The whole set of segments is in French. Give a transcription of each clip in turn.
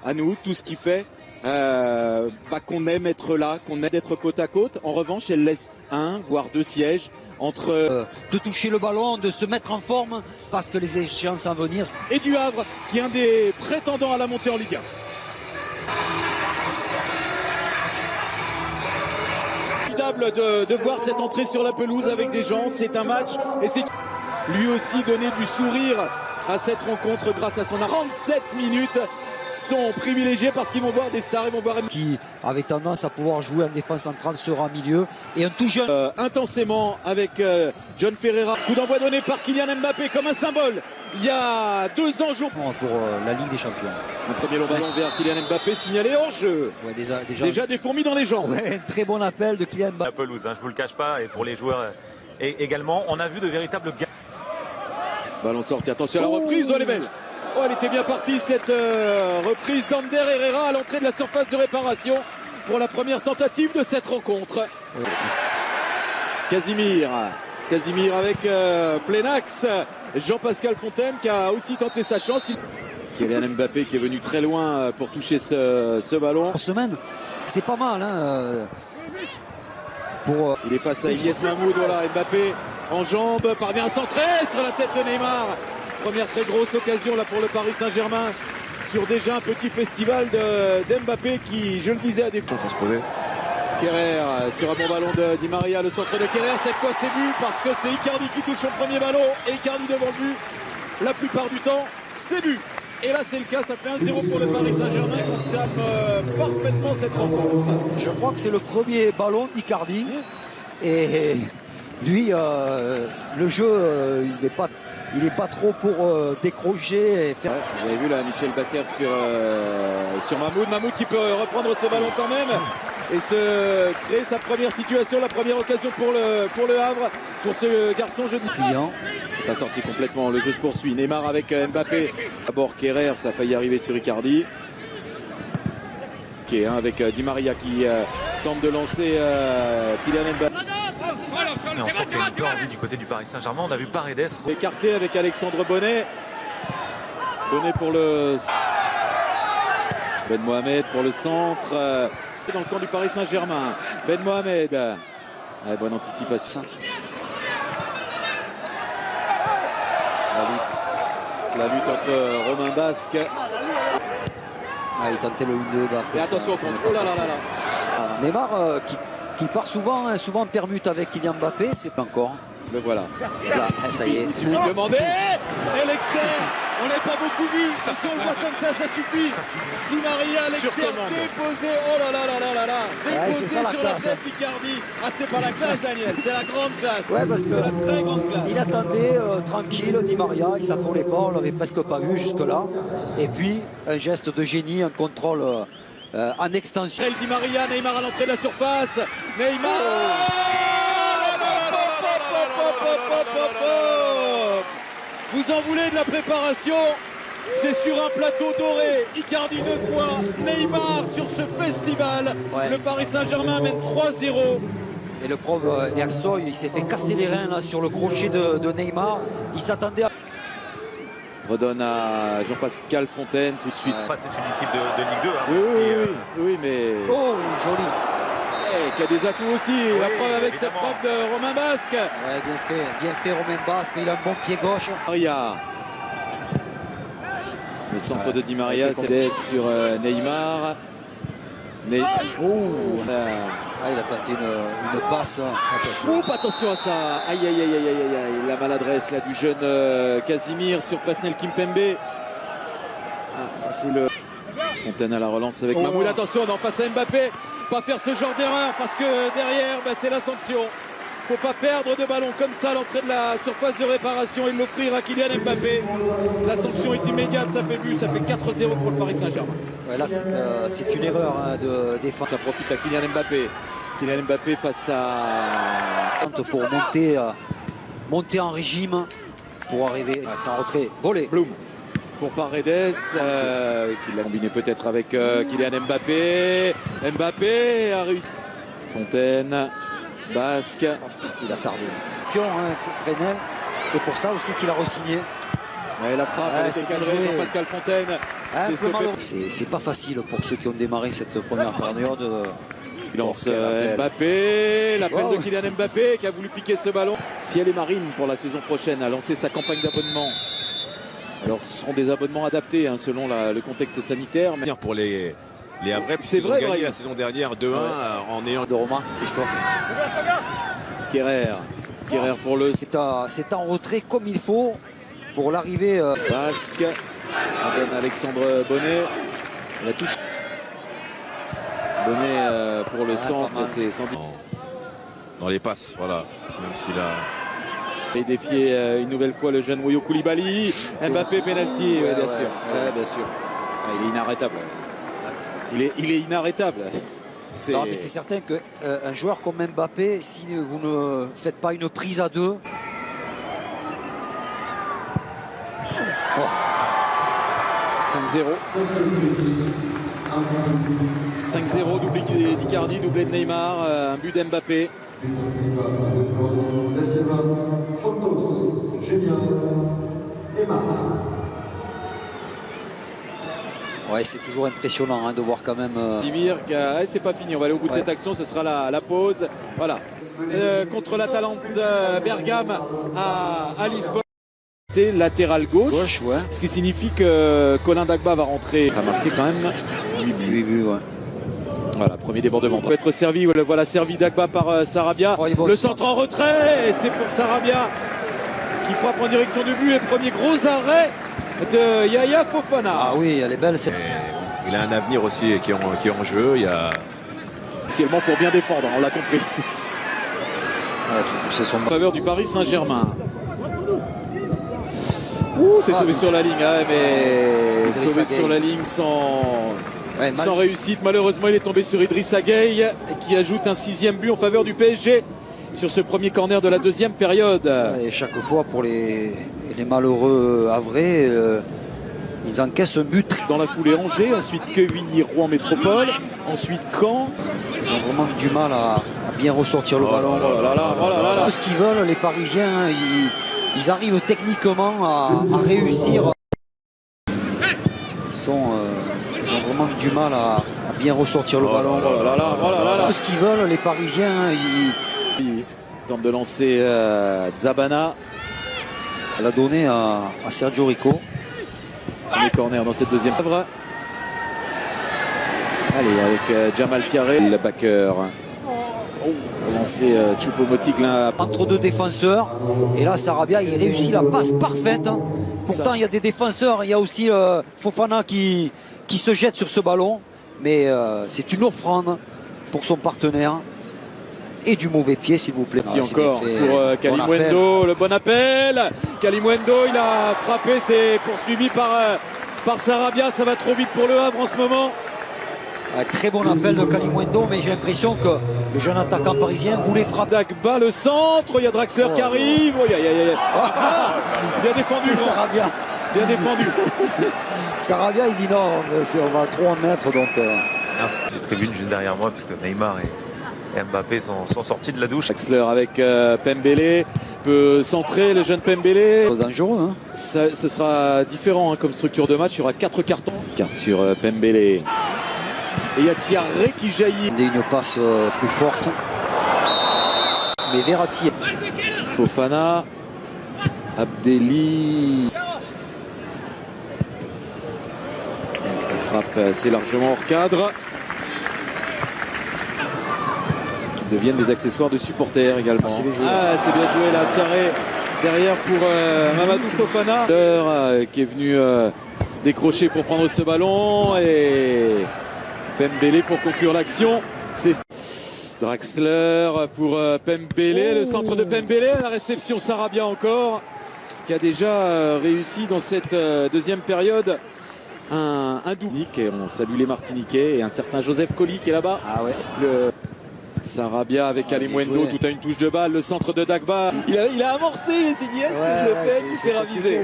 à nous, tout ce qui fait qu'on aime être là, qu'on aime être côte à côte. En revanche, elle laisse un, voire deux sièges entre de toucher le ballon, de se mettre en forme, parce que les échéances à venir. Et du Havre, qui est un des prétendants à la montée en Ligue 1. De voir cette entrée sur la pelouse avec des gens, c'est un match et c'est lui aussi donner du sourire à cette rencontre grâce à son 37 minutes sont privilégiés parce qu'ils vont voir des stars, ils vont voir qui avait tendance à pouvoir jouer en défense centrale sera en milieu et un tout jeune intensément avec John Ferreira. Coup d'envoi donné par Kylian Mbappé comme un symbole. Il y a 2 ans jour pour la Ligue des Champions. Un premier long ballon vers Kylian Mbappé signalé hors jeu. Ouais, déjà des fourmis dans les jambes. Ouais, un très bon appel de Kylian Mbappé. La pelouse, je vous le cache pas, et pour les joueurs également, on a vu de véritables gains. Ballon sorti, attention à la reprise, elle est belle. Oh, elle était bien partie cette reprise d'Ander Herrera à l'entrée de la surface de réparation pour la première tentative de cette rencontre. Oui. Casimir avec plein axe. Jean-Pascal Fontaine qui a aussi tenté sa chance. Kylian Mbappé qui est venu très loin pour toucher ce ballon. En semaine, c'est pas mal. Hein, Il est face à Ilyes Mahmoud. Voilà, Mbappé en jambes, parvient à centrer sur la tête de Neymar. Première très grosse occasion là pour le Paris Saint-Germain sur déjà un petit festival d'Mbappé qui, je le disais, a des fautes. Kerrer sur un bon ballon de Di Maria, le centre de Kerrer, cette fois c'est but parce que c'est Icardi qui touche son premier ballon et Icardi devant le but. La plupart du temps, c'est but. Et là c'est le cas, ça fait 1-0 pour le Paris Saint-Germain qui entame parfaitement cette rencontre. Je crois que c'est le premier ballon d'Icardi et lui, le jeu, il n'est pas trop pour décrocher et faire. Ouais, vous avez vu là Michel Bakker sur Mahmoud. Mahmoud qui peut reprendre ce ballon quand même et se créer sa première situation, la première occasion pour le Havre, pour ce garçon jeudi. C'est pas sorti complètement, le jeu se poursuit. Neymar avec Mbappé. D'abord Kerrer, ça a failli arriver sur Icardi. Ok, hein, avec Di Maria qui tente de lancer Kylian Mbappé. Et on sent qu'il y a une peu envie du côté du Paris Saint-Germain. On a vu Paredes écarté avec Alexandre Bonnet. Bonnet pour le Ben Mohamed pour le centre. Dans le camp du Paris Saint-Germain. Ben Mohamed. Ah, bonne anticipation. La lutte entre Romain Basque. Ah, il tentait le 1-2 Basque. Et attention, oh là là là là. Neymar qui part souvent, souvent permute avec Kylian Mbappé, c'est pas encore. Le voilà. Là, ça y est. Il suffit de demander. Et l'externe. On n'est pas beaucoup vu. Mais si on le voit comme ça suffit. Di Maria, l'externe déposé. Oh là là là là là là. Déposé sur la tête d'Icardi. Ah, c'est pas la classe, Daniel. C'est la grande classe. Ouais, parce que c'est la très grande classe. Il attendait tranquille, Di Maria. Il s'affolait pas. On l'avait presque pas vu jusque-là. Et puis, un geste de génie, un contrôle en extension. Di Maria, Neymar à l'entrée de la surface. Neymar. Vous en voulez de la préparation? C'est sur un plateau doré. Icardi 2 fois, Neymar sur ce festival. Ouais. Le Paris Saint-Germain mène 3-0. Et le pauvre Ersoy, il s'est fait casser les reins là, sur le crochet de Neymar. Il s'attendait à... Redonne à Jean-Pascal Fontaine tout de suite. C'est une équipe de Ligue 2. Hein, oui, aussi, oui, mais... Oh, joli. Qui a des atouts aussi, oui, la preuve avec cette frappe de Romain Basque. Ouais, bien fait Romain Basque, il a un bon pied gauche. Maria. Le centre de Di Maria, c'est sur Neymar. Il a tenté une passe. Attention à ça. Aïe, aïe, aïe, aïe, aïe, aïe. La maladresse là du jeune Casimir sur Presnel Kimpembe. Ah, ça c'est le... Fontaine à la relance avec Mahmoud. Attention, on est en face à Mbappé. Pas faire ce genre d'erreur parce que derrière, c'est la sanction. Faut pas perdre de ballon comme ça à l'entrée de la surface de réparation et l'offrir à Kylian Mbappé. La sanction est immédiate, ça fait but, ça fait 4-0 pour le Paris Saint-Germain. Ouais, là, c'est une erreur de défense. Ça profite à Kylian Mbappé. Kylian Mbappé face à... Pour monter en régime pour arriver à sa retrait. Volé. Blum. Pour Paredes, qui l'a combiné peut-être avec Kylian Mbappé. Mbappé a réussi. Fontaine, Basque. Il a tardé. Pion, Presnel. C'est pour ça aussi qu'il a re-signé. Ouais, la frappe, elle était cadrée, Jean-Pascal Fontaine. C'est pas facile pour ceux qui ont démarré cette première période. Il lance Mbappé, l'appel de Kylian Mbappé qui a voulu piquer ce ballon. Si elle est marine pour la saison prochaine, a lancé sa campagne d'abonnement. Alors ce seront des abonnements adaptés hein, selon le contexte sanitaire. Mais pour les Havrais, c'est vrai, ils ont gagné la saison dernière 2-1 en ayant de Romain, Christophe. Kerrer pour le... C'est en retrait comme il faut pour l'arrivée. Basque, on donne Alexandre Bonnet. La touche. Bonnet pour le centre, c'est sans doute. Dans les passes, voilà. Même s'il a... Et défier une nouvelle fois le jeune Moyo Koulibaly. Mbappé, penalty, bien sûr. Bien sûr. Il est inarrêtable. Il est inarrêtable. Non, mais c'est certain qu'un joueur comme Mbappé, si vous ne faites pas une prise à deux. Oh. 5-0. 5-0, doublé d'Icardi, doublé de Neymar, un but d'Mbappé. Ouais, c'est toujours impressionnant hein, de voir quand même. Dimir, c'est pas fini, on va aller au bout de cette action, ce sera la pause. Voilà. Contre l'Atalante Bergame à Lisbonne. C'est latéral gauche, ouais. Ce qui signifie que Colin Dagba va rentrer. Il a marqué quand même 8 buts. Ouais. Voilà, premier débordement. Peut être servi, voilà servi Dagba par Sarabia. Oh, le centre en retrait, c'est pour Sarabia qui frappe en direction du but et premier gros arrêt de Yaya Fofana. Ah oui, elle est belle. Il a un avenir aussi qui est en jeu. Il y a... Spécialement pour bien défendre, on l'a compris. C'est son... En faveur du Paris Saint-Germain. C'est sauvé sur la ligne, mais sauvé sur la ligne sans réussite. Malheureusement, il est tombé sur Idrissa Gueye qui ajoute un 6e but en faveur du PSG sur ce premier corner de la deuxième période. Et chaque fois pour les malheureux Havrais, ils encaissent un but. Dans la foulée Angers, ensuite Quevilly, Rouen Métropole, ensuite Caen. Ils ont vraiment du mal à bien ressortir le ballon. Ce qu'ils veulent, les Parisiens, ils arrivent techniquement à réussir. Ils ont vraiment du mal à bien ressortir le ballon. Ce qu'ils veulent, les Parisiens, ils tentent de lancer Zabana. Elle a donné à Sergio Rico. Les corners dans cette deuxième œuvre. Allez, avec Jamal Thiaré, le backer. Pour lancer Choupo-Moting entre deux défenseurs. Et là, Sarabia, il réussit la passe parfaite. Pourtant, il y a des défenseurs. Il y a aussi Fofana qui se jette sur ce ballon. Mais c'est une offrande pour son partenaire. Et du mauvais pied, s'il vous plaît. Merci encore pour Kalimuendo. Le bon appel. Kalimuendo, il a frappé. C'est poursuivi par Sarabia. Ça va trop vite pour le Havre en ce moment. Un très bon appel de Kalimuendo, mais j'ai l'impression que le jeune attaquant parisien voulait frapper. Dagba, le centre, il y a Draxler qui arrive. Bien défendu. Sarabia. Bien défendu. Sarabia, il dit non, on va trop en mettre. Donc, Les tribunes juste derrière moi, puisque Neymar et Mbappé sont sortis de la douche. Draxler avec Pembele peut centrer, le jeune Pembele. Dangereux. Hein. Ce sera différent comme structure de match. Il y aura 4 cartons. Carte sur Pembele. Et il y a Thiaré qui jaillit. Une passe plus forte. Mais Verratti. Fofana. Abdelli. La frappe assez largement hors cadre. Qui deviennent des accessoires de supporters également. C'est bien joué là. Thiaré derrière pour Mamadou Fofana. Qui est venu décrocher pour prendre ce ballon. Et Pembele pour conclure l'action. C'est Draxler pour Pembele. Le centre de Pembele. La réception Sarabia encore. Qui a déjà réussi dans cette deuxième période un double. Et on salue les Martiniquais et un certain Joseph Colli qui est là-bas. Ah ouais. Sarabia avec Kalimuendo, tout à une touche de balle, le centre de Dagba. Il a amorcé, c'est Niès qui s'est ravisé.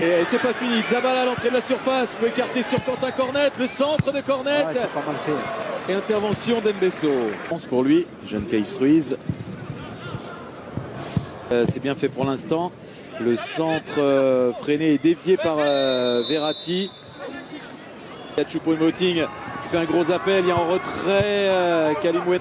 Et c'est pas fini. Zabala à l'entrée de la surface, peut écarter sur Quentin Cornet, le centre de Cornet. C'est pas mal fait. Et intervention d'Embesso. Pour lui, jeune Keïs Ruiz. C'est bien fait pour l'instant. Le centre freiné et dévié par Verratti. Il y a Choupo-Moting qui fait un gros appel. Il y a en retrait Kalimoué.